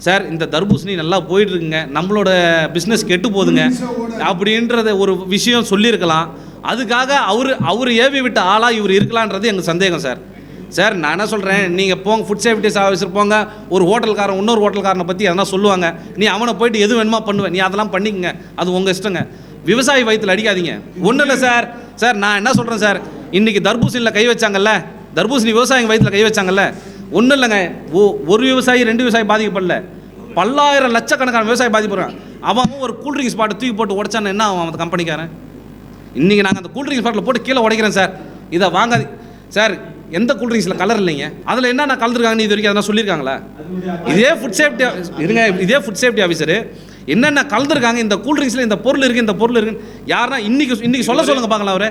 Sir இந்த தர்பூசணி நல்லா போயிட்டுருக்குங்க, நம்மளோட பிஸ்னஸ் கெட்டு போகுதுங்க அப்படின்றத ஒரு விஷயம் சொல்லியிருக்கலாம். அதுக்காக அவர் ஏவி விட்ட ஆளாக இவர் இருக்கலான்றது எங்கள் சந்தேகம் சார். சார் நான் என்ன சொல்கிறேன், நீங்கள் போங்க ஃபுட் சேஃப்டி ஆஃபீஸர் போங்க, ஒரு ஹோட்டல்காரன் இன்னொரு ஹோட்டல்காரனை பற்றி எதனா சொல்லுவாங்க, நீ அவனை போய்ட்டு எது வேணுமா பண்ணுவேன், நீ அதெல்லாம் பண்ணிக்கங்க, அது உங்கள் இஷ்டங்க. விவசாயி வயிற்றில் அடிக்காதீங்க. ஒன்றும் இல்லை சார். சார் நான் என்ன சொல்கிறேன் சார், இன்றைக்கி தர்பூசணியில் கை வச்சாங்கல்ல, தர்பூசணி விவசாயிங்க வயிற்றில் கை வச்சாங்கல்ல, ஒன்றும் இல்லைங்க. ஒரு விவசாயி 2 விவசாயி பாதிக்கப்படல, பல்லாயிரம் லட்சக்கணக்கான விவசாயி பாதிப்படுறான். அவன் ஒரு கூல்ட்ரிங்க்ஸ் பாட்டை தூக்கி போட்டு உடைச்சான்னு என்ன அவன் அந்த கம்பெனிக்காரன்? இன்றைக்கி நாங்கள் அந்த கூல்ட்ரிங்க்ஸ் பாட்டில் போட்டு கீழே உடைக்கிறேன் சார், இதை வாங்காது சார். எந்த கூல்ட்ரிங்க்ஸில் கலர் இல்லைங்க, அதில் என்ன கலந்துருக்காங்கன்னு இது வரைக்கும் அதெல்லாம் சொல்லியிருக்காங்களா? இதே ஃபுட் சேஃப்டி இருங்க, இதே ஃபுட் சேஃப்டி ஆஃபீஸரு என்னென்ன கலந்துருக்காங்க, இந்த கூல்ட்ரிங்க்ஸில் இந்த பொருள் இருக்குது, இந்த பொருள் இருக்குன்னு யாருன்னா இன்னைக்கு சொல்ல சொல்லுங்க பார்க்கலாம் அவரை.